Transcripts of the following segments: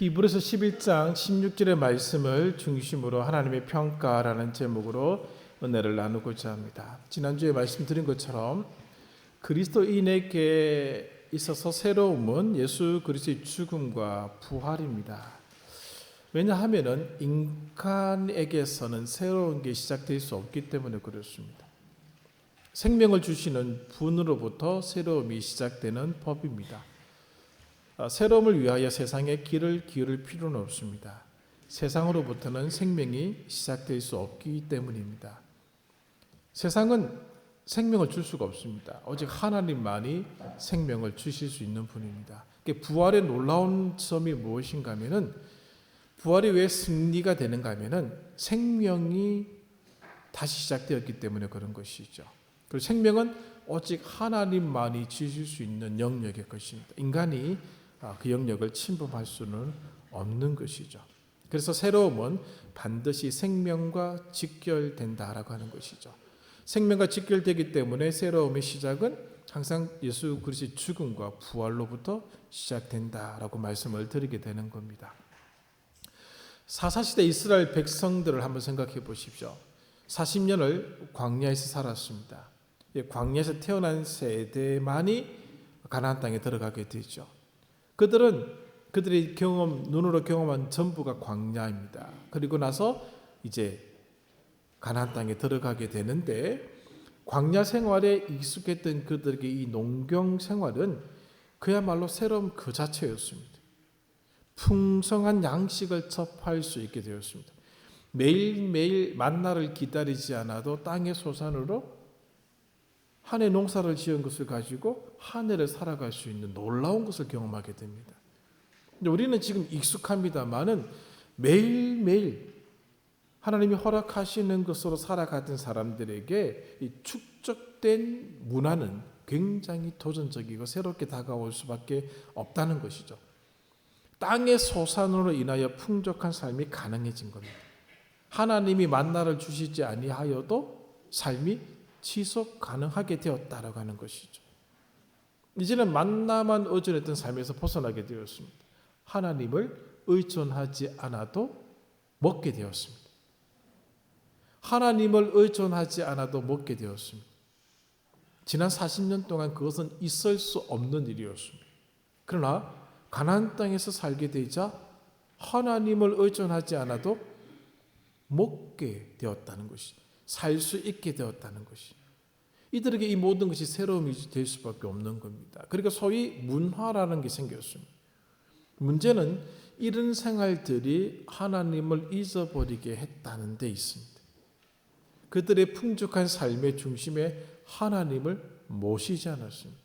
히브리서 11장 16절의 말씀을 중심으로 하나님의 평가라는 제목으로 은혜를 나누고자 합니다. 지난주에 말씀드린 것처럼 그리스도인에게 있어서 새로움은 예수 그리스도의 죽음과 부활입니다. 왜냐하면 인간에게서는 새로운 게 시작될 수 없기 때문에 그렇습니다. 생명을 주시는 분으로부터 새로움이 시작되는 법입니다. 새로움을 위하여 세상에 길을 기울일 필요는 없습니다. 세상으로부터는 생명이 시작될 수 없기 때문입니다. 세상은 생명을 줄 수가 없습니다. 오직 하나님만이 생명을 주실 수 있는 분입니다. 부활의 놀라운 점이 무엇인가 하면은, 부활이 왜 승리가 되는가 하면은 생명이 다시 시작되었기 때문에 그런 것이죠. 그리고 생명은 오직 하나님만이 주실 수 있는 영역의 것입니다. 인간이 그 영역을 침범할 수는 없는 것이죠. 그래서 새로움은 반드시 생명과 직결된다라고 하는 것이죠. 생명과 직결되기 때문에 새로움의 시작은 항상 예수 그리스도의 죽음과 부활로부터 시작된다라고 말씀을 드리게 되는 겁니다. 사사시대 이스라엘 백성들을 한번 생각해 보십시오. 40년을 광야에서 살았습니다. 광야에서 태어난 세대만이 가나안 땅에 들어가게 되죠. 그들이 눈으로 경험한 전부가 광야입니다. 그리고 나서 이제 가나안 땅에 들어가게 되는데, 광야 생활에 익숙했던 그들에게 이 농경 생활은 그야말로 새로운 그 자체였습니다. 풍성한 양식을 접할 수 있게 되었습니다. 매일매일 만나를 기다리지 않아도 땅의 소산으로 한 해 농사를 지은 것을 가지고 한 해를 살아갈 수 있는 놀라운 것을 경험하게 됩니다. 우리는 지금 익숙합니다만은 매일매일 하나님이 허락하시는 것으로 살아가던 사람들에게 이 축적된 문화는 굉장히 도전적이고 새롭게 다가올 수밖에 없다는 것이죠. 땅의 소산으로 인하여 풍족한 삶이 가능해진 겁니다. 하나님이 만나를 주시지 아니하여도 삶이 지속 가능하게 되었다라고 하는 것이죠. 이제는 만나만 의존했던 삶에서 벗어나게 되었습니다. 하나님을 의존하지 않아도 먹게 되었습니다. 하나님을 의존하지 않아도 먹게 되었습니다. 지난 40년 동안 그것은 있을 수 없는 일이었습니다. 그러나 가나안 땅에서 살게 되자 하나님을 의존하지 않아도 먹게 되었다는 것이죠. 살 수 있게 되었다는 것이, 이들에게 이 모든 것이 새로움이 될 수밖에 없는 겁니다. 그러니까 소위 문화라는 게 생겼습니다. 문제는 이런 생활들이 하나님을 잊어버리게 했다는 데 있습니다. 그들의 풍족한 삶의 중심에 하나님을 모시지 않았습니다.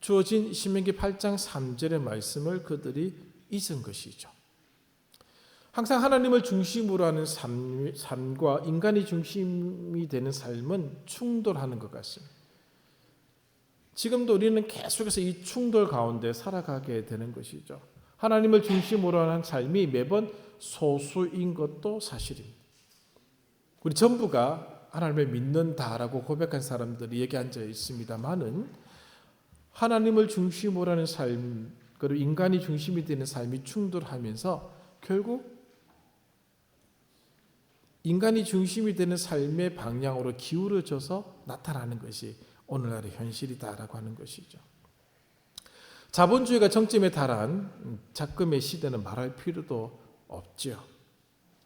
주어진 신명기 8장 3절의 말씀을 그들이 잊은 것이죠. 항상 하나님을 중심으로 하는 삶과 인간이 중심이 되는 삶은 충돌하는 것 같습니다. 지금도 우리는 계속해서 이 충돌 가운데 살아가게 되는 것이죠. 하나님을 중심으로 하는 삶이 매번 소수인 것도 사실입니다. 우리 전부가 하나님을 믿는다라고 고백한 사람들이 여기 앉아 있습니다만은, 하나님을 중심으로 하는 삶, 그리고 인간이 중심이 되는 삶이 충돌하면서 결국 인간이 중심이 되는 삶의 방향으로 기울어져서 나타나는 것이 오늘날의 현실이다라고 하는 것이죠. 자본주의가 정점에 달한 작금의 시대는 말할 필요도 없죠.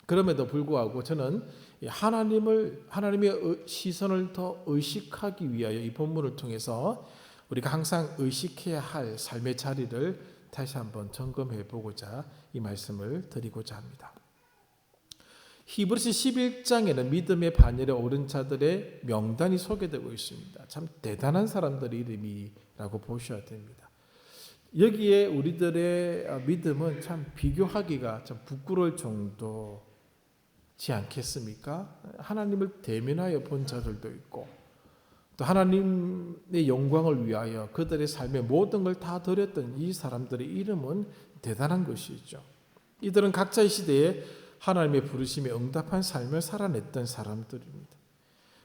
그럼에도 불구하고 저는 하나님의 시선을 더 의식하기 위하여 이 본문을 통해서 우리가 항상 의식해야 할 삶의 자리를 다시 한번 점검해 보고자 이 말씀을 드리고자 합니다. 히브리서 11장에는 믿음의 반열에 오른 자들의 명단이 소개되고 있습니다. 참 대단한 사람들의 이름이라고 보셔야 됩니다. 여기에 우리들의 믿음은 참 비교하기가 참 부끄러울 정도지 않겠습니까? 하나님을 대면하여 본 자들도 있고, 또 하나님의 영광을 위하여 그들의 삶의 모든 걸 다 드렸던 이 사람들의 이름은 대단한 것이죠. 이들은 각자의 시대에 하나님의 부르심에 응답한 삶을 살아냈던 사람들입니다.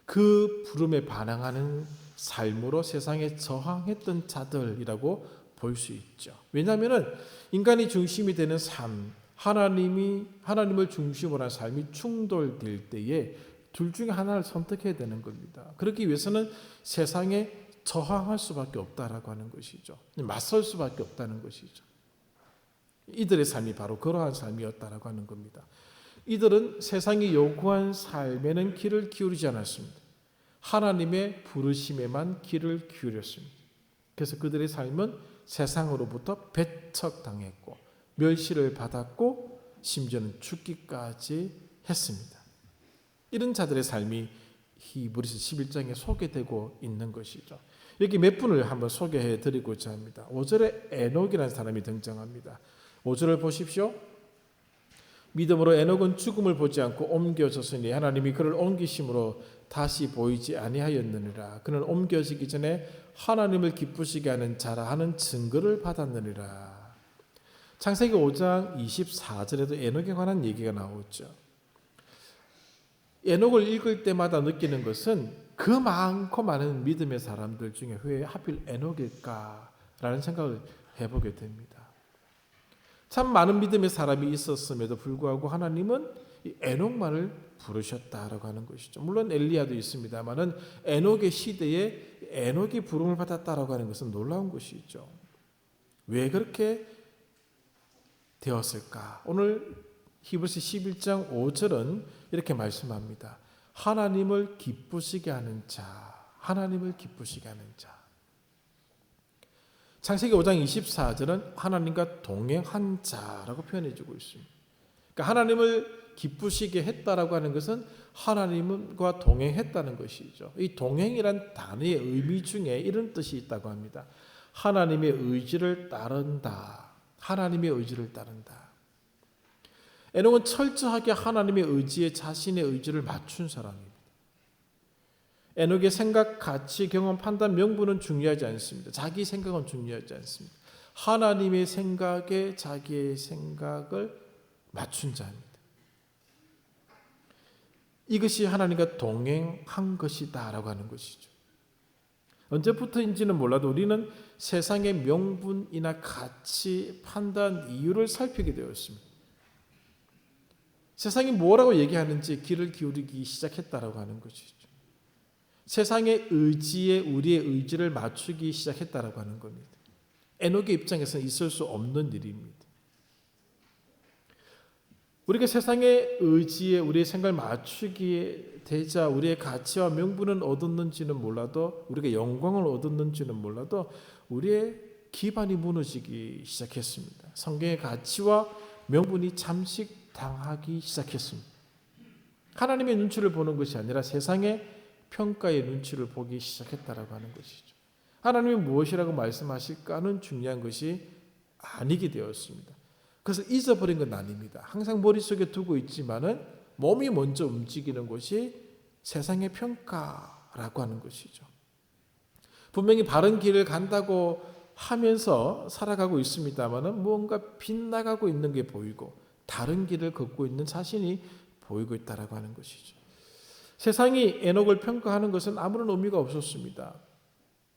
그 부름에 반응하는 삶으로 세상에 저항했던 자들이라고 볼 수 있죠. 왜냐하면 인간이 중심이 되는 삶, 하나님을 중심으로 한 삶이 충돌될 때에 둘 중에 하나를 선택해야 되는 겁니다. 그렇기 위해서는 세상에 저항할 수밖에 없다라고 하는 것이죠. 맞설 수밖에 없다는 것이죠. 이들의 삶이 바로 그러한 삶이었다라고 하는 겁니다. 이들은 세상이 요구한 삶에는 귀를 기울이지 않았습니다. 하나님의 부르심에만 귀를 기울였습니다. 그래서 그들의 삶은 세상으로부터 배척당했고 멸시를 받았고 심지어는 죽기까지 했습니다. 이런 자들의 삶이 히브리서 11장에 소개되고 있는 것이죠. 여기 몇 분을 한번 소개해 드리고자 합니다. 5절에 에녹이라는 사람이 등장합니다. 5절을 보십시오. 믿음으로 에녹은 죽음을 보지 않고 옮겨졌으니 하나님이 그를 옮기심으로 다시 보이지 아니하였느니라. 그는 옮겨지기 전에 하나님을 기쁘시게 하는 자라 하는 증거를 받았느니라. 창세기 5장 24절에도 에녹에 관한 얘기가 나오죠. 에녹을 읽을 때마다 느끼는 것은 그 많고 많은 믿음의 사람들 중에 왜 하필 에녹일까라는 생각을 해보게 됩니다. 참 많은 믿음의 사람이 있었음에도 불구하고 하나님은 이 에녹만을 부르셨다라고 하는 것이죠. 물론 엘리야도 있습니다만은 에녹의 시대에 에녹이 부름을 받았다라고 하는 것은 놀라운 것이죠. 왜 그렇게 되었을까? 오늘 히브리서 11장 5절은 이렇게 말씀합니다. 하나님을 기쁘시게 하는 자, 하나님을 기쁘시게 하는 자. 창세기 5장 24절은 하나님과 동행한 자라고 표현해주고 있습니다. 그러니까 하나님을 기쁘시게 했다라고 하는 것은 하나님과 동행했다는 것이죠. 이 동행이란 단어의 의미 중에 이런 뜻이 있다고 합니다. 하나님의 의지를 따른다. 하나님의 의지를 따른다. 에녹은 철저하게 하나님의 의지에 자신의 의지를 맞춘 사람입니다. 에녹의 생각, 가치, 경험, 판단, 명분은 중요하지 않습니다. 자기 생각은 중요하지 않습니다. 하나님의 생각에 자기의 생각을 맞춘 자입니다. 이것이 하나님과 동행한 것이다라고 하는 것이죠. 언제부터인지는 몰라도 우리는 세상의 명분이나 가치, 판단, 이유를 살피게 되었습니다. 세상이 뭐라고 얘기하는지 귀를 기울이기 시작했다라고 하는 것이죠. 세상의 의지에 우리의 의지를 맞추기 시작했다라고 하는 겁니다. 에녹의 입장에서는 있을 수 없는 일입니다. 우리가 세상의 의지에 우리의 생각을 맞추기에 되자 우리의 가치와 명분은 얻었는지는 몰라도 우리가 영광을 얻었는지는 몰라도 우리의 기반이 무너지기 시작했습니다. 성경의 가치와 명분이 잠식당하기 시작했습니다. 하나님의 눈치를 보는 것이 아니라 세상의 평가의 눈치를 보기 시작했다라고 하는 것이죠. 하나님이 무엇이라고 말씀하실까는 중요한 것이 아니게 되었습니다. 그래서 잊어버린 건 아닙니다. 항상 머릿속에 두고 있지만은 몸이 먼저 움직이는 것이 세상의 평가라고 하는 것이죠. 분명히 바른 길을 간다고 하면서 살아가고 있습니다만은 무언가 빗나가고 있는 게 보이고 다른 길을 걷고 있는 자신이 보이고 있다라고 하는 것이죠. 세상이 에녹을 평가하는 것은 아무런 의미가 없었습니다.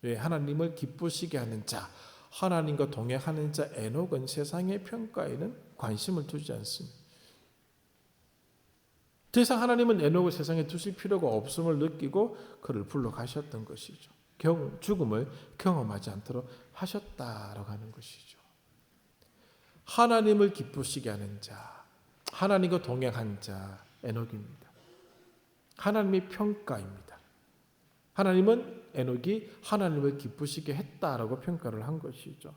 왜? 하나님을 기쁘시게 하는 자, 하나님과 동행하는 자 에녹은 세상의 평가에는 관심을 두지 않습니다. 더 이상 하나님은 에녹을 세상에 두실 필요가 없음을 느끼고 그를 불러가셨던 것이죠. 죽음을 경험하지 않도록 하셨다라고 하는 것이죠. 하나님을 기쁘시게 하는 자, 하나님과 동행한 자 에녹입니다. 하나님의 평가입니다. 하나님은 에녹이 하나님을 기쁘시게 했다라고 평가를 한 것이죠.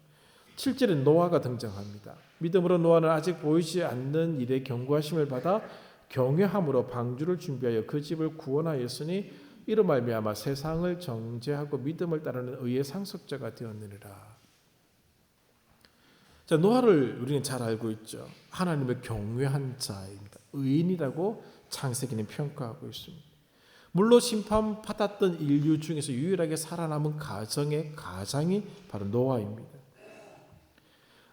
7절에 노아가 등장합니다. 믿음으로 노아는 아직 보이지 않는 일에 경고하심을 받아 경외함으로 방주를 준비하여 그 집을 구원하였으니 이로 말미암아 세상을 정죄하고 믿음을 따르는 의의 상속자가 되었느니라. 자, 노아를 우리는 잘 알고 있죠. 하나님을 경외한 자입니다. 의인이라고 창세기는 평가하고 있습니다. 물로 심판받았던 인류 중에서 유일하게 살아남은 가정의 가장이 바로 노아입니다.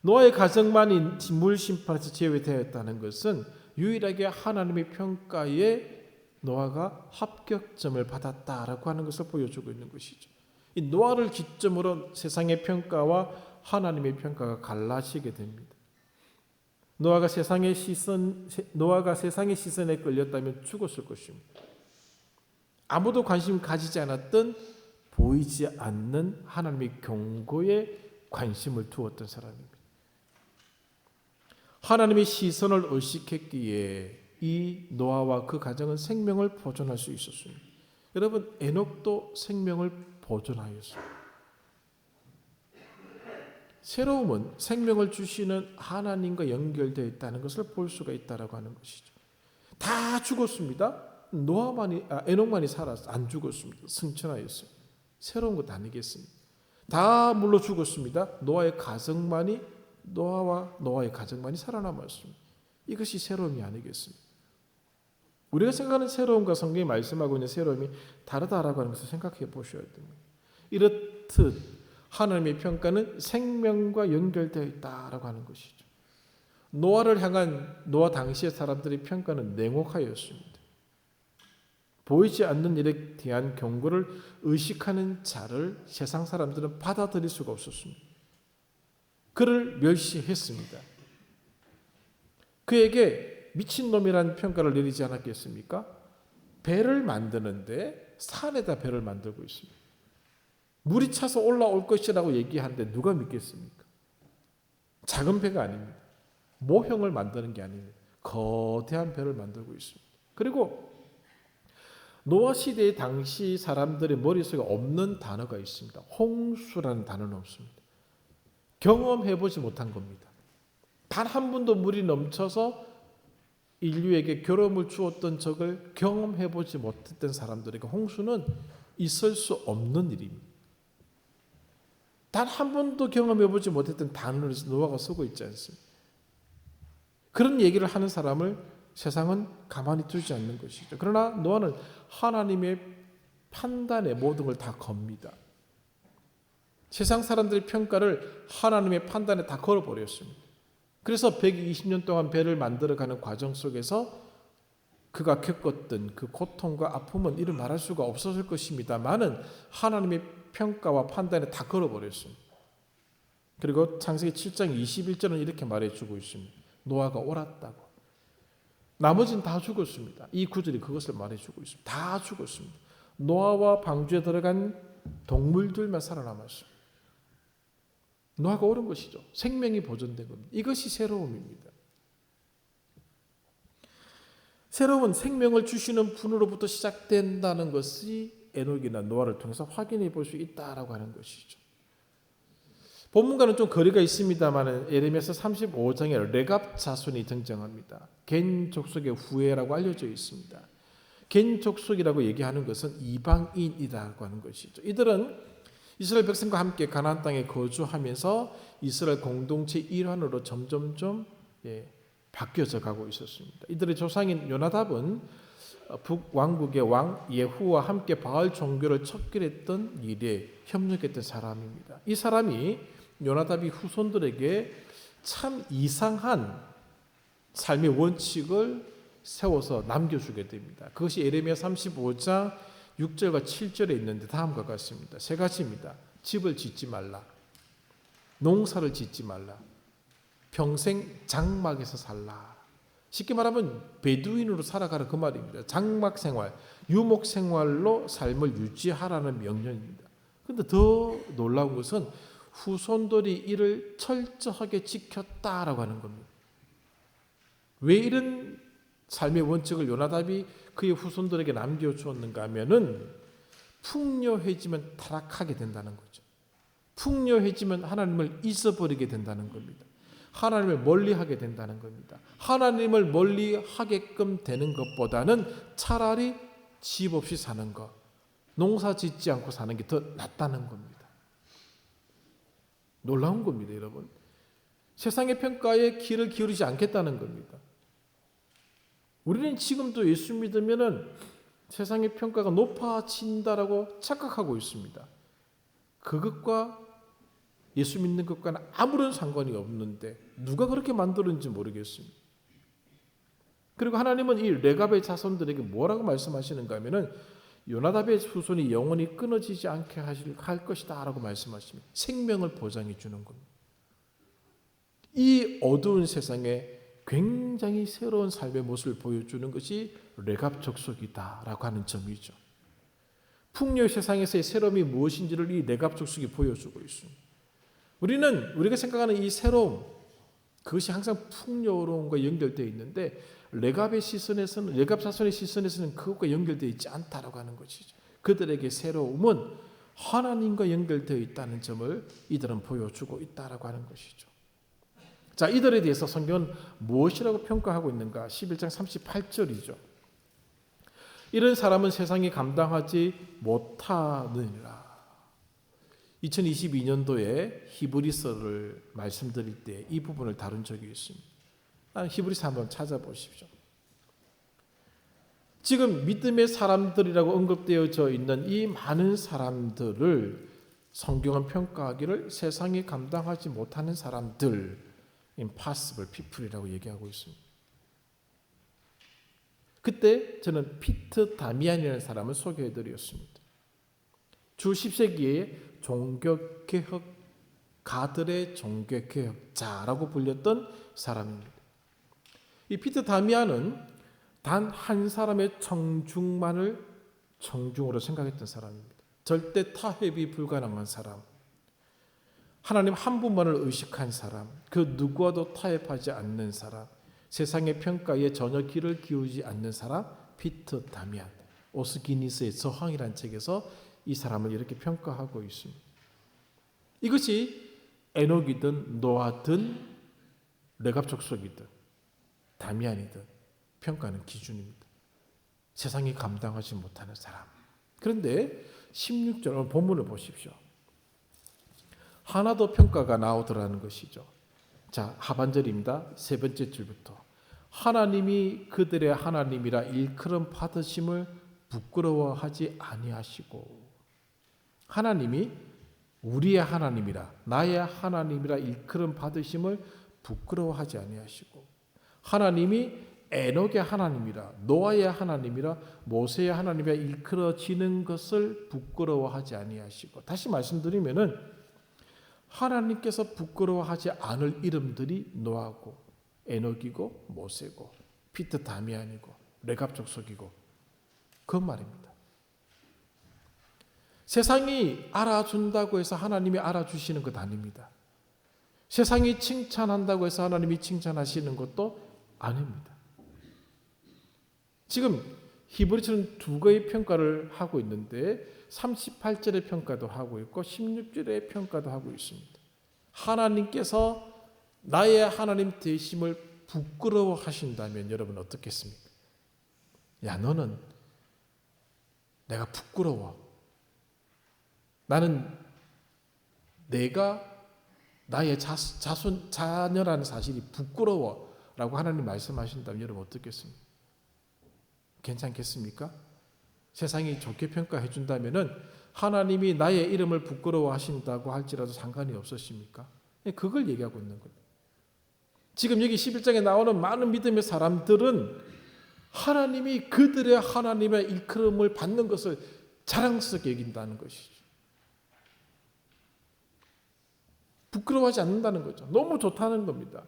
노아의 가정만이 물 심판에서 제외되었다는 것은 유일하게 하나님의 평가에 노아가 합격점을 받았다라고 하는 것을 보여주고 있는 것이죠. 이 노아를 기점으로 세상의 평가와 하나님의 평가가 갈라지게 됩니다. 노아가 세상의 시선에 끌렸다면 죽었을 것입니다. 아무도 관심 가지지 않았던 보이지 않는 하나님의 경고에 관심을 두었던 사람입니다. 하나님의 시선을 의식했기에 이 노아와 그 가정은 생명을 보존할 수 있었습니다. 여러분, 에녹도 생명을 보존하였습니다. 새로움은 생명을 주시는 하나님과 연결되어 있다는 것을 볼 수가 있다라고 하는 것이죠. 다 죽었습니다. 에녹만이 살았어. 안 죽었습니다. 승천하였어요. 새로운 것 아니겠습니까? 다 물로 죽었습니다. 노아와 노아의 가정만이 살아남았습니다. 이것이 새로움이 아니겠습니까? 우리가 생각하는 새로움과 성경이 말씀하고 있는 새로움이 다르다라고 하는 것을 생각해 보셔야 됩니다. 이렇듯 하나님의 평가는 생명과 연결되어 있다라고 하는 것이죠. 노아를 향한 노아 당시의 사람들의 평가는 냉혹하였습니다. 보이지 않는 일에 대한 경고를 의식하는 자를 세상 사람들은 받아들일 수가 없었습니다. 그를 멸시했습니다. 그에게 미친놈이라는 평가를 내리지 않았겠습니까? 배를 만드는데 산에다 배를 만들고 있습니다. 물이 차서 올라올 것이라고 얘기하는데 누가 믿겠습니까? 작은 배가 아닙니다. 모형을 만드는 게 아닙니다. 거대한 배를 만들고 있습니다. 그리고 노아 시대의 당시 사람들의 머릿속에 없는 단어가 있습니다. 홍수라는 단어는 없습니다. 경험해보지 못한 겁니다. 단 한 번도 물이 넘쳐서 인류에게 괴로움을 주었던 적을 경험해보지 못했던 사람들에게 홍수는 있을 수 없는 일입니다. 단 한 번도 경험해보지 못했던 단어를 노아가 쓰고 있지 않습니까? 그런 얘기를 하는 사람을 세상은 가만히 두지 않는 것이죠. 그러나 노아는 하나님의 판단에 모든 걸 다 겁니다. 세상 사람들의 평가를 하나님의 판단에 다 걸어버렸습니다. 그래서 120년 동안 배를 만들어가는 과정 속에서 그가 겪었던 그 고통과 아픔은 이를 말할 수가 없었을 것입니다만은 하나님의 평가와 판단에 다 걸어버렸습니다. 그리고 창세기 7장 21절은 이렇게 말해주고 있습니다. 노아가 옳았다고. 나머지는 다 죽었습니다. 이 구절이 그것을 말해주고 있습니다. 다 죽었습니다. 노아와 방주에 들어간 동물들만 살아남았습니다. 노아가 옳은 것이죠. 생명이 보존된 겁니다. 이것이 새로움입니다. 새로움은 생명을 주시는 분으로부터 시작된다는 것이 에녹이나 노아를 통해서 확인해 볼 수 있다라고 하는 것이죠. 본문과는 좀 거리가 있습니다만 예레미야서 35장에 레갑 자손이 등장합니다. 겐 족속의 후예라고 알려져 있습니다. 겐 족속이라고 얘기하는 것은 이방인이라고 하는 것이죠. 이들은 이스라엘 백성과 함께 가나안 땅에 거주하면서 이스라엘 공동체 일환으로 점점점 바뀌어져 가고 있었습니다. 이들의 조상인 요나답은 북왕국의 왕 예후와 함께 바알 종교를 척결했던 일에 협력했던 사람입니다. 이 사람이 요나답이 후손들에게 참 이상한 삶의 원칙을 세워서 남겨주게 됩니다. 그것이 예레미야 35장 6절과 7절에 있는데 다음과 같습니다. 세 가지입니다. 집을 짓지 말라. 농사를 짓지 말라. 평생 장막에서 살라. 쉽게 말하면 베두인으로 살아가라 그 말입니다. 장막 생활, 유목 생활로 삶을 유지하라는 명령입니다. 그런데 더 놀라운 것은 후손들이 이를 철저하게 지켰다라고 하는 겁니다. 왜 이런 삶의 원칙을 요나답이 그의 후손들에게 남겨주었는가 하면은 풍요해지면 타락하게 된다는 거죠. 풍요해지면 하나님을 잊어버리게 된다는 겁니다. 하나님을 멀리하게 된다는 겁니다. 하나님을 멀리하게끔 되는 것보다는 차라리 집 없이 사는 것, 농사 짓지 않고 사는 게 더 낫다는 겁니다. 놀라운 겁니다, 여러분. 세상의 평가에 귀를 기울이지 않겠다는 겁니다. 우리는 지금도 예수 믿으면은 세상의 평가가 높아진다라고 착각하고 있습니다. 그것과 예수 믿는 것과는 아무런 상관이 없는데 누가 그렇게 만들었는지 모르겠습니다. 그리고 하나님은 이 레갑의 자손들에게 뭐라고 말씀하시는가 하면은 요나답의 후손이 영원히 끊어지지 않게 할 것이다 라고 말씀하십니다. 생명을 보장해 주는 겁니다. 이 어두운 세상에 굉장히 새로운 삶의 모습을 보여주는 것이 레갑 족속이다라고 하는 점이죠. 풍요의 세상에서의 새로움이 무엇인지를 이 레갑 족속이 보여주고 있습니다. 우리가 생각하는 이 새로움, 그것이 항상 풍요로움과 연결되어 있는데 레갑 자손의 시선에서는 그것과 연결되어 있지 않다라고 하는 것이죠. 그들에게 새로움은 하나님과 연결되어 있다는 점을 이들은 보여주고 있다라고 하는 것이죠. 자, 이들에 대해서 성경은 무엇이라고 평가하고 있는가? 11장 38절이죠. 이런 사람은 세상이 감당하지 못하느니라. 2022년도에 히브리서를 말씀드릴 때 이 부분을 다룬 적이 있습니다. 히브리서 한번 찾아보십시오. 지금 믿음의 사람들이라고 언급되어져 있는 이 많은 사람들을 성경은 평가하기를 세상이 감당하지 못하는 사람들, impossible people이라고 얘기하고 있습니다. 그때 저는 피트 다미안이라는 사람을 소개해드렸습니다. 주 10세기에 종교개혁 가들의 종교개혁자라고 불렸던 사람입니다. 이 피트 다미안은 단 한 사람의 청중만을 청중으로 생각했던 사람입니다. 절대 타협이 불가능한 사람, 하나님 한 분만을 의식한 사람, 그 누구와도 타협하지 않는 사람, 세상의 평가에 전혀 귀를 기울이지 않는 사람, 피트 다미안. 오스기니스의 저항이라는 책에서 이 사람을 이렇게 평가하고 있습니다. 이것이 에녹이든 노아든 레갑 족속이든 다미안이든 평가하는 기준입니다. 세상이 감당하지 못하는 사람. 그런데 16절 본문을 보십시오. 하나 더 평가가 나오더라는 것이죠. 자, 하반절입니다. 세 번째 줄부터. 하나님이 그들의 하나님이라 일컬음 받으심을 부끄러워하지 아니하시고, 하나님이 우리의 하나님이라 나의 하나님이라 일컬음 받으심을 부끄러워하지 아니하시고, 하나님이 에녹의 하나님이라 노아의 하나님이라 모세의 하나님이라 일컬어지는 것을 부끄러워하지 아니하시고, 다시 말씀드리면은 하나님께서 부끄러워하지 않을 이름들이 노아고 에녹이고 모세고 피트 다미안이고 레갑 족속이고 그 말입니다. 세상이 알아준다고 해서 하나님이 알아주시는 것 아닙니다. 세상이 칭찬한다고 해서 하나님이 칭찬하시는 것도 아닙니다. 지금 히브리서는 두 개의 평가를 하고 있는데 38절의 평가도 하고 있고 16절의 평가도 하고 있습니다. 하나님께서 나의 하나님 되심을 부끄러워하신다면 여러분 어떻겠습니까? 야, 너는 내가 부끄러워. 나는 내가 나의 자녀라는 사실이 부끄러워라고 하나님 말씀하신다면 여러분 어떻겠습니까? 괜찮겠습니까? 세상이 좋게 평가해 준다면은 하나님이 나의 이름을 부끄러워하신다고 할지라도 상관이 없으십니까? 그걸 얘기하고 있는 거예요. 지금 여기 11장에 나오는 많은 믿음의 사람들은 하나님이 그들의 하나님의 일컬음을 받는 것을 자랑스럽게 여긴다는 것이죠. 부끄러워하지 않는다는 거죠. 너무 좋다는 겁니다.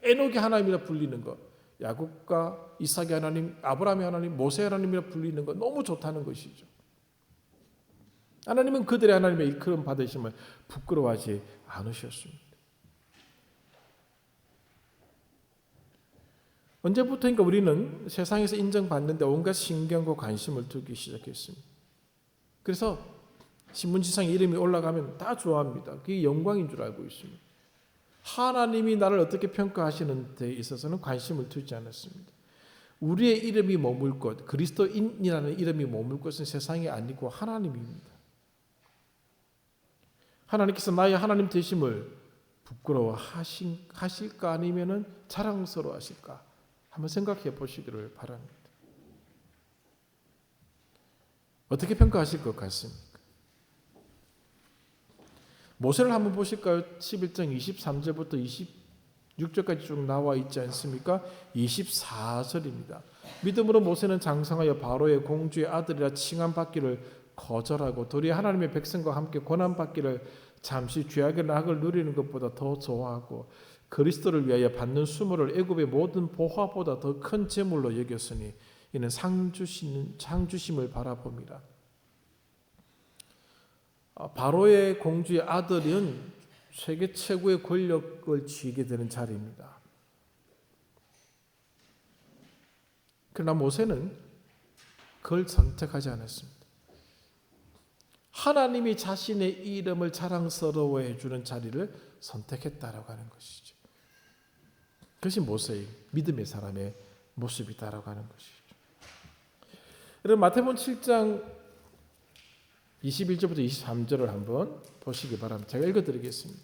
에녹의 하나님이라 불리는 것, 야곱과 이삭의 하나님, 아브라함의 하나님, 모세의 하나님이라 불리는 것 너무 좋다는 것이죠. 하나님은 그들의 하나님의 일컬음 받으심을 부끄러워하지 않으셨습니다. 언제부터인가 우리는 세상에서 인정받는데 온갖 신경과 관심을 두기 시작했습니다. 그래서 신문지상에 이름이 올라가면 다 좋아합니다. 그게 영광인 줄 알고 있습니다. 하나님이 나를 어떻게 평가하시는 데 있어서는 관심을 두지 않았습니다. 우리의 이름이 머물 것, 그리스도인이라는 이름이 머물 것은 세상이 아니고 하나님입니다. 하나님께서 나의 하나님 되심을 부끄러워하실까 아니면 자랑스러워하실까 한번 생각해 보시기를 바랍니다. 어떻게 평가하실 것 같습니까? 모세를 한번 보실까요? 11장 23절부터 26절까지 쭉 나와 있지 않습니까? 24절입니다. 믿음으로 모세는 장성하여 바로의 공주의 아들이라 칭함받기를 거절하고 도리어 하나님의 백성과 함께 고난받기를 잠시 죄악의 낙을 누리는 것보다 더 좋아하고 그리스도를 위하여 받는 수모를 애굽의 모든 보화보다 더 큰 재물로 여겼으니 이는 상주심을 바라봅니다. 바로의 공주의 아들은 세계 최고의 권력을 쥐게 되는 자리입니다. 그러나 모세는 그걸 선택하지 않았습니다. 하나님이 자신의 이름을 자랑스러워해 주는 자리를 선택했다라고 하는 것이죠. 그것이 모세의 믿음의 사람의 모습이다라고 하는 것이죠. 여러분 마태복음 7장 21절부터 23절을 한번 보시기 바랍니다. 제가 읽어드리겠습니다.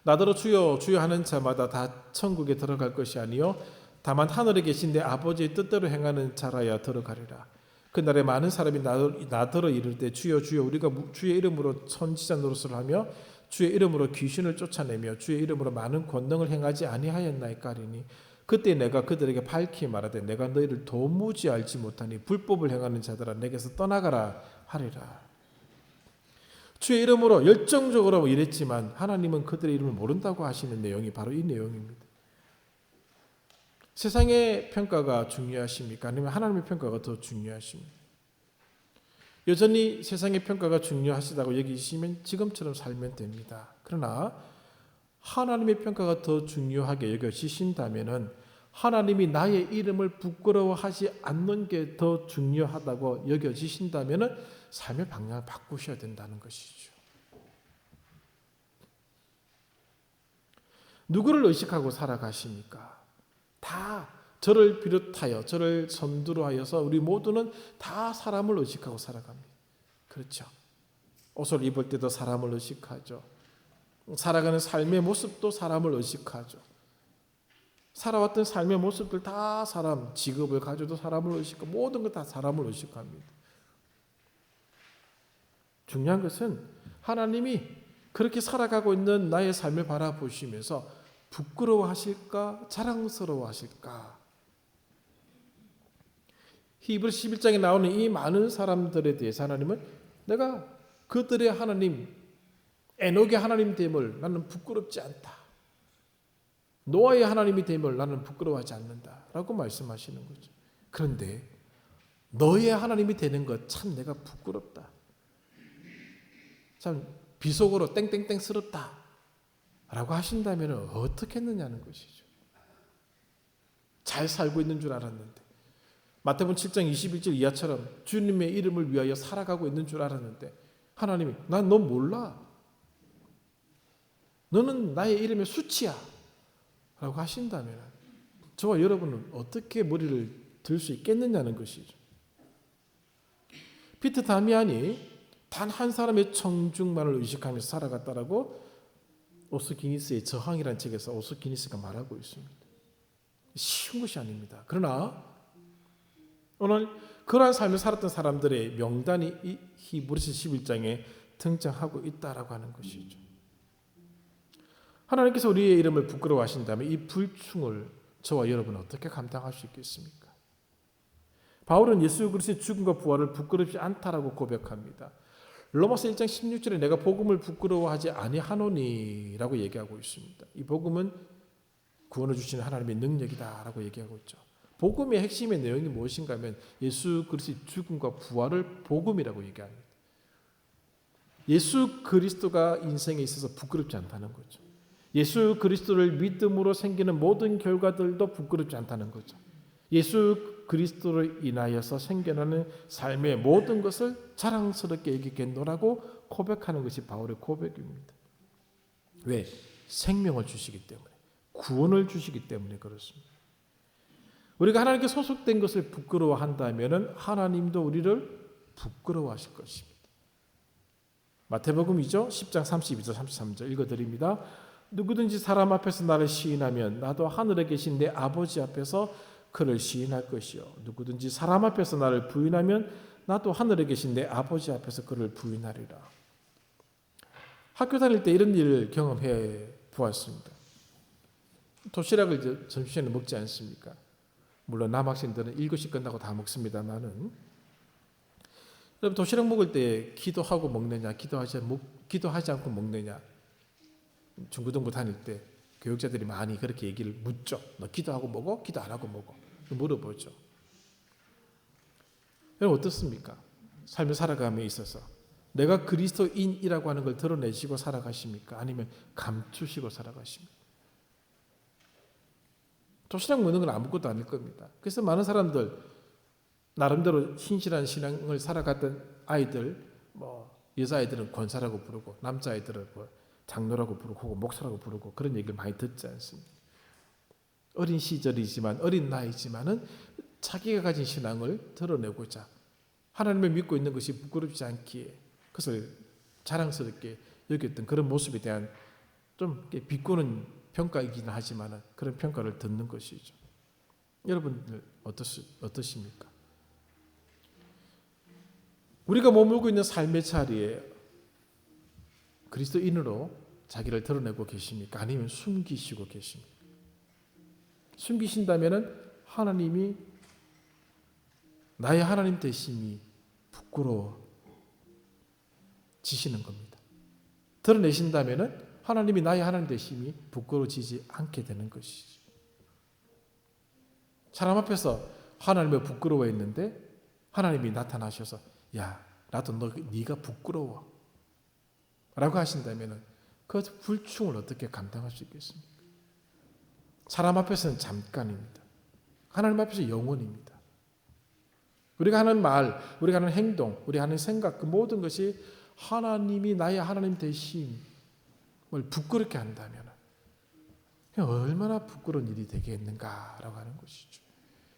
나더러 주여 주여 하는 자마다 다 천국에 들어갈 것이 아니요 다만 하늘에 계신 내 아버지의 뜻대로 행하는 자라야 들어가리라. 그날에 많은 사람이 나더러 이를 때 주여 주여 우리가 주의 이름으로 선지자 노릇을 하며 주의 이름으로 귀신을 쫓아내며 주의 이름으로 많은 권능을 행하지 아니하였나이까 하리니 그때 내가 그들에게 밝히 말하되 내가 너희를 도무지 알지 못하니 불법을 행하는 자들아 내게서 떠나가라 하리라. 주의 이름으로 열정적으로 이랬지만 하나님은 그들의 이름을 모른다고 하시는 내용이 바로 이 내용입니다. 세상의 평가가 중요하십니까? 아니면 하나님의 평가가 더 중요하십니까? 여전히 세상의 평가가 중요하시다고 여기시면 지금처럼 살면 됩니다. 그러나 하나님의 평가가 더 중요하게 여겨지신다면 하나님이 나의 이름을 부끄러워하지 않는 게 더 중요하다고 여겨지신다면 삶의 방향을 바꾸셔야 된다는 것이죠. 누구를 의식하고 살아가십니까? 다 저를 비롯하여 저를 선두로 하여서 우리 모두는 다 사람을 의식하고 살아갑니다. 그렇죠. 옷을 입을 때도 사람을 의식하죠. 살아가는 삶의 모습도 사람을 의식하죠. 살아왔던 삶의 모습들 다 사람, 직업을 가져도 사람을 의식하고 모든 것 다 사람을 의식합니다. 중요한 것은 하나님이 그렇게 살아가고 있는 나의 삶을 바라보시면서 부끄러워하실까 자랑스러워하실까. 히브리서 11장에 나오는 이 많은 사람들에 대해서 하나님은 내가 그들의 하나님 에녹의 하나님 됨을 나는 부끄럽지 않다. 노아의 하나님이 됨을 나는 부끄러워하지 않는다 라고 말씀하시는 거죠. 그런데 너의 하나님이 되는 것 참 내가 부끄럽다. 참 비속어로 땡땡땡스럽다 라고 하신다면 어떻게 했느냐는 것이죠. 잘 살고 있는 줄 알았는데 마태복음 7장 21절 이하처럼 주님의 이름을 위하여 살아가고 있는 줄 알았는데 하나님이 난 너 몰라. 너는 나의 이름의 수치야 라고 하신다면 저와 여러분은 어떻게 머리를 들 수 있겠느냐는 것이죠. 피터 다미안이 단 한 사람의 청중만을 의식하면서 살아갔다라고 오스기니스의 저항이라는 책에서 오스기니스가 말하고 있습니다. 쉬운 것이 아닙니다. 그러나 오늘 그러한 삶을 살았던 사람들의 명단이 이 히브리서 11장에 등장하고 있다라고 하는 것이죠. 하나님께서 우리의 이름을 부끄러워하신다면 이 불충을 저와 여러분은 어떻게 감당할 수 있겠습니까? 바울은 예수 그리스도의 죽음과 부활을 부끄럽지 않다라고 고백합니다. 로마서 1장 16절에 내가 복음을 부끄러워하지 아니하노니라고 얘기하고 있습니다. 이 복음은 구원을 주시는 하나님의 능력이다라고 얘기하고 있죠. 복음의 핵심의 내용이 무엇인가 하면 예수 그리스도의 죽음과 부활을 복음이라고 얘기합니다. 예수 그리스도가 인생에 있어서 부끄럽지 않다는 거죠. 예수 그리스도를 믿음으로 생기는 모든 결과들도 부끄럽지 않다는 거죠. 예수 그리스도를 인하여서 생겨나는 삶의 모든 것을 자랑스럽게 여기겠노라고 고백하는 것이 바울의 고백입니다. 왜? 생명을 주시기 때문에, 구원을 주시기 때문에 그렇습니다. 우리가 하나님께 소속된 것을 부끄러워한다면 하나님도 우리를 부끄러워하실 것입니다. 마태복음이죠. 10장 32절 33절 읽어드립니다. 누구든지 사람 앞에서 나를 시인하면 나도 하늘에 계신 내 아버지 앞에서 그를 시인할 것이요 누구든지 사람 앞에서 나를 부인하면 나도 하늘에 계신 내 아버지 앞에서 그를 부인하리라. 학교 다닐 때 이런 일을 경험해 보았습니다. 도시락을 점심시간에 먹지 않습니까? 물론 남학생들은 7시 끝나고 다 먹습니다만은 여러분 도시락 먹을 때 기도하고 먹느냐 기도하지 않고 먹느냐 중고등부 다닐 때 교육자들이 많이 그렇게 얘기를 묻죠. 너 기도하고 먹어? 기도 안 하고 먹어? 물어보죠. 여러분 어떻습니까? 삶을 살아감에 있어서 내가 그리스도인이라고 하는 걸 드러내시고 살아가십니까? 아니면 감추시고 살아가십니까? 도시락 먹는 건 아무것도 아닐 겁니다. 그래서 많은 사람들 나름대로 신실한 신앙을 살아갔던 아이들, 여자아이들은 권사라고 부르고 남자아이들은 장로라고 부르고 목사라고 부르고 그런 얘기를 많이 듣지 않습니까? 어린 시절이지만 어린 나이지만은 자기가 가진 신앙을 드러내고자 하나님을 믿고 있는 것이 부끄럽지 않기에 그것을 자랑스럽게 여겼던 그런 모습에 대한 좀 비꼬는 평가이기는 하지만 그런 평가를 듣는 것이죠. 여러분들 어떠십니까? 우리가 머물고 있는 삶의 자리에 그리스도인으로 자기를 드러내고 계십니까? 아니면 숨기시고 계십니까? 숨기신다면 하나님이 나의 하나님 되심이 부끄러워지시는 겁니다. 드러내신다면 하나님이 나의 하나님 되심이 부끄러워지지 않게 되는 것이죠. 사람 앞에서 하나님을 부끄러워했는데 하나님이 나타나셔서 야 나도 네가 부끄러워 라고 하신다면 그 불충을 어떻게 감당할 수 있겠습니까? 사람 앞에서는 잠깐입니다. 하나님 앞에서 영원입니다. 우리가 하는 말, 우리가 하는 행동, 우리가 하는 생각 그 모든 것이 하나님이 나의 하나님 되심을 부끄럽게 한다면 얼마나 부끄러운 일이 되겠는가라고 하는 것이죠.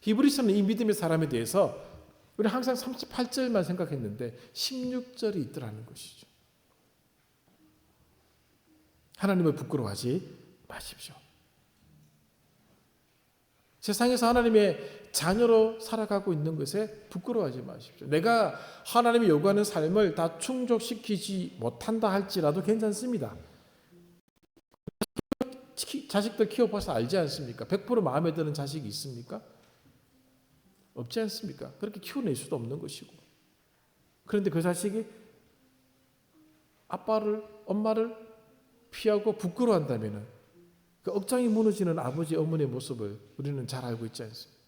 히브리서는 이 믿음의 사람에 대해서 우리 항상 38절만 생각했는데 16절이 있더라는 것이죠. 하나님을 부끄러워하지 마십시오. 세상에서 하나님의 자녀로 살아가고 있는 것에 부끄러워하지 마십시오. 내가 하나님이 요구하는 삶을 다 충족시키지 못한다 할지라도 괜찮습니다. 자식들 키워봐서 알지 않습니까? 100% 마음에 드는 자식이 있습니까? 없지 않습니까? 그렇게 키워낼 수도 없는 것이고. 그런데 그 자식이 아빠를, 엄마를 피하고 부끄러워한다면 그 억장이 무너지는 아버지, 어머니의 모습을 우리는 잘 알고 있지 않습니까?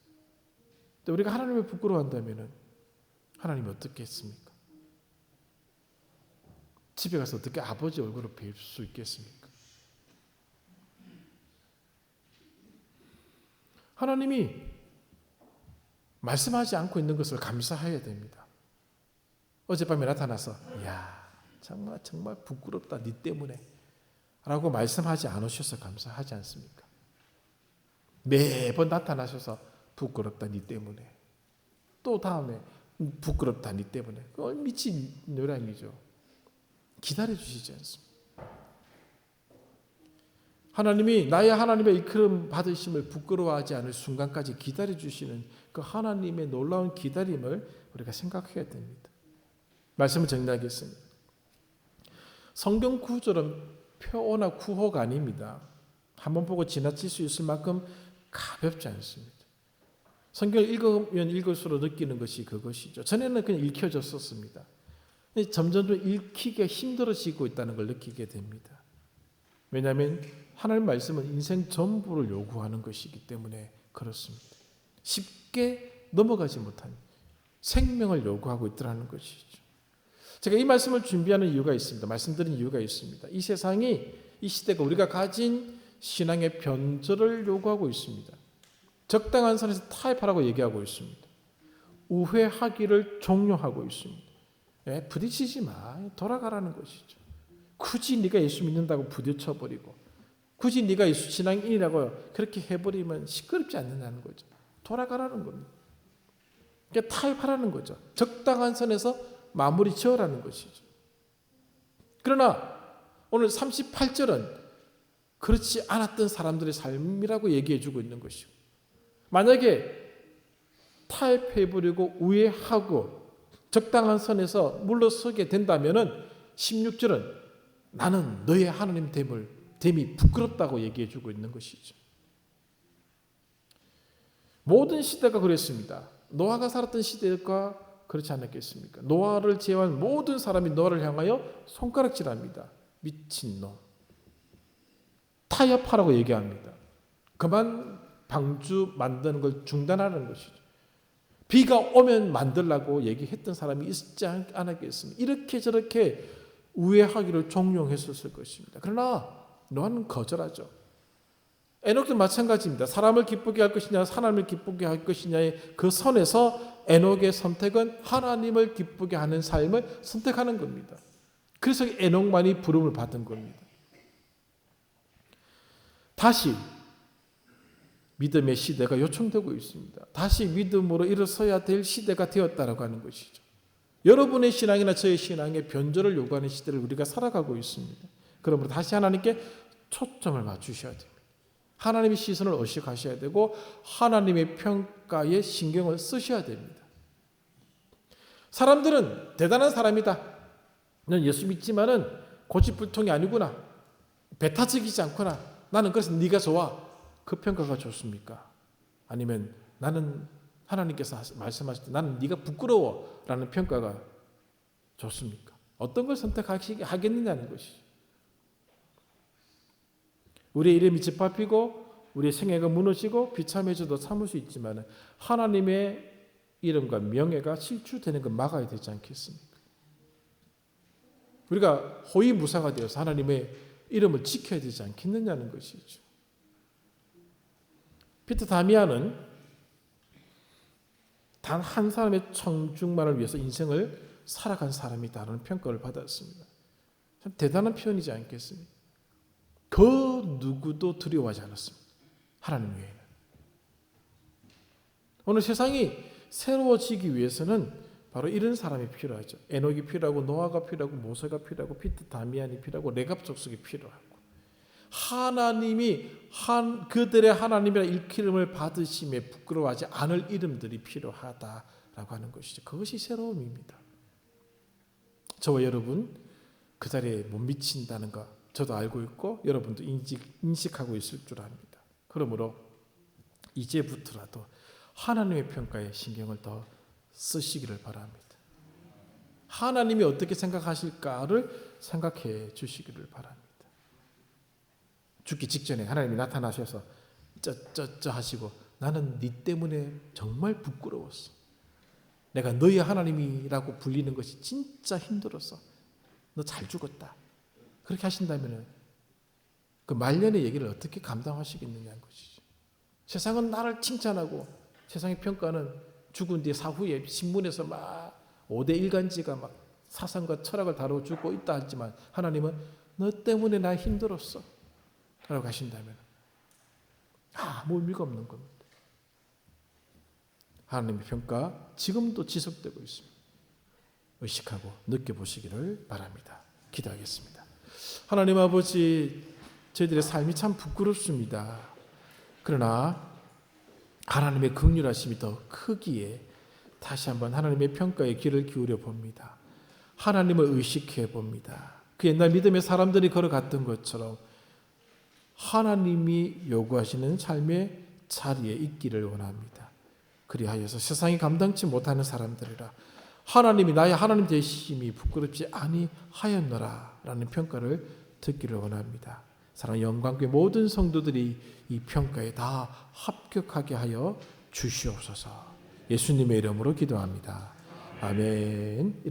근데 우리가 하나님을 부끄러워한다면 하나님이 어떻게 했습니까? 집에 가서 어떻게 아버지 얼굴을 뵐 수 있겠습니까? 하나님이 말씀하지 않고 있는 것을 감사해야 됩니다. 어젯밤에 나타나서 야 정말 부끄럽다 네 때문에 라고 말씀하지 않으셔서 감사하지 않습니까? 매번 나타나셔서 부끄럽다 네 때문에 또 다음에 부끄럽다 네 때문에 미친 노량이죠. 기다려주시지 않습니까? 하나님이 나의 하나님의 이끌음 받으심을 부끄러워하지 않을 순간까지 기다려주시는 그 하나님의 놀라운 기다림을 우리가 생각해야 됩니다. 말씀을 정리하겠습니다. 성경 구절은 표어나 구호가 아닙니다. 한번 보고 지나칠 수 있을 만큼 가볍지 않습니다. 성경을 읽으면 읽을수록 느끼는 것이 그것이죠. 전에는 그냥 읽혀졌었습니다. 점점 읽기가 힘들어지고 있다는 걸 느끼게 됩니다. 왜냐하면 하나님 말씀은 인생 전부를 요구하는 것이기 때문에 그렇습니다. 쉽게 넘어가지 못한 생명을 요구하고 있더라는 것이죠. 제가 이 말씀을 준비하는 이유가 있습니다. 말씀드린 이유가 있습니다. 이 세상이 이 시대가 우리가 가진 신앙의 변절을 요구하고 있습니다. 적당한 선에서 타협하라고 얘기하고 있습니다. 우회하기를 종료하고 있습니다. 부딪히지 마. 돌아가라는 것이죠. 굳이 네가 예수 믿는다고 부딪혀버리고 굳이 네가 예수 신앙인이라고 그렇게 해버리면 시끄럽지 않는다는 거죠. 돌아가라는 겁니다. 그러니까 타협하라는 거죠. 적당한 선에서 마무리 지어라는 것이죠. 그러나 오늘 38절은 그렇지 않았던 사람들의 삶이라고 얘기해 주고 있는 것이고 만약에 타협해버리고 우회하고 적당한 선에서 물러서게 된다면 16절은 나는 너의 하나님 됨이 부끄럽다고 얘기해 주고 있는 것이죠. 모든 시대가 그랬습니다. 노아가 살았던 시대가 그렇지 않았겠습니까? 노아를 제외한 모든 사람이 노아를 향하여 손가락질합니다. 미친놈. 타협하라고 얘기합니다. 그만 방주 만드는 걸 중단하는 것이죠. 비가 오면 만들라고 얘기했던 사람이 있지 않았겠습니까? 이렇게 저렇게 우회하기를 종용했었을 것입니다. 그러나 노아는 거절하죠. 에녹도 마찬가지입니다. 사람을 기쁘게 할 것이냐 하나님을 기쁘게 할 것이냐의 그 선에서 에녹의 선택은 하나님을 기쁘게 하는 삶을 선택하는 겁니다. 그래서 에녹만이 부름을 받은 겁니다. 다시 믿음의 시대가 요청되고 있습니다. 다시 믿음으로 일어서야 될 시대가 되었다라고 하는 것이죠. 여러분의 신앙이나 저의 신앙에 변절을 요구하는 시대를 우리가 살아가고 있습니다. 그러므로 다시 하나님께 초점을 맞추셔야 됩니다. 하나님의 시선을 의식하셔야 되고 하나님의 평가에 신경을 쓰셔야 됩니다. 사람들은 대단한 사람이다. 넌 예수 믿지만은 고집불통이 아니구나. 배타적이지 않구나. 나는 그래서 네가 좋아. 그 평가가 좋습니까? 아니면 나는 하나님께서 말씀하실 때 나는 네가 부끄러워 라는 평가가 좋습니까? 어떤 걸 선택하겠느냐는 것이죠. 우리의 이름이 짓밟히고 우리의 생애가 무너지고 비참해져도 참을 수 있지만 하나님의 이름과 명예가 실추되는 걸 막아야 되지 않겠습니까? 우리가 호위무사가 되어서 하나님의 이름을 지켜야 되지 않겠느냐는 것이죠. 피터 다미안은 단 한 사람의 청중만을 위해서 인생을 살아간 사람이다라는 평가를 받았습니다. 참 대단한 표현이지 않겠습니까? 그 누구도 두려워하지 않았습니다. 하나님 외에는. 오늘 세상이 새로워지기 위해서는 바로 이런 사람이 필요하죠. 에녹이 필요하고 노아가 필요하고 모세가 필요하고 피터 다미안이 필요하고 레갑 족속이 필요하고 하나님이 그들의 하나님이라 일컬음을 받으심에 부끄러워하지 않을 이름들이 필요하다라고 하는 것이죠. 그것이 새로움입니다. 저와 여러분 그 자리에 못 미친다는 거 저도 알고 있고 여러분도 인식하고 있을 줄 압니다. 그러므로 이제부터라도 하나님의 평가에 신경을 더 쓰시기를 바랍니다. 하나님이 어떻게 생각하실까를 생각해 주시기를 바랍니다. 죽기 직전에 하나님이 나타나셔서 쩌 하시고 나는 네 때문에 정말 부끄러웠어. 내가 너의 하나님이라고 불리는 것이 진짜 힘들었어. 너 잘 죽었다. 그렇게 하신다면 그 말년의 얘기를 어떻게 감당하시겠느냐는 것이죠. 세상은 나를 칭찬하고 세상의 평가는 죽은 뒤 사후에 신문에서 막 5대 일간지가 막 사상과 철학을 다뤄주고 있다 하지만 하나님은 너 때문에 나 힘들었어 라고 하신다면 아무 의미가 없는 겁니다. 하나님의 평가 지금도 지속되고 있습니다. 의식하고 느껴보시기를 바랍니다. 기도하겠습니다. 하나님 아버지, 저희들의 삶이 참 부끄럽습니다. 그러나 하나님의 긍휼하심이 더 크기에 다시 한번 하나님의 평가에 귀를 기울여 봅니다. 하나님을 의식해 봅니다. 그 옛날 믿음의 사람들이 걸어갔던 것처럼 하나님이 요구하시는 삶의 자리에 있기를 원합니다. 그리하여서 세상이 감당치 못하는 사람들이라 하나님이 나의 하나님 되심이 부끄럽지 아니하였노라 라는 평가를 듣기를 원합니다. 사랑하는 영광교회 모든 성도들이 이 평가에 다 합격하게 하여 주시옵소서. 예수님의 이름으로 기도합니다. 아멘.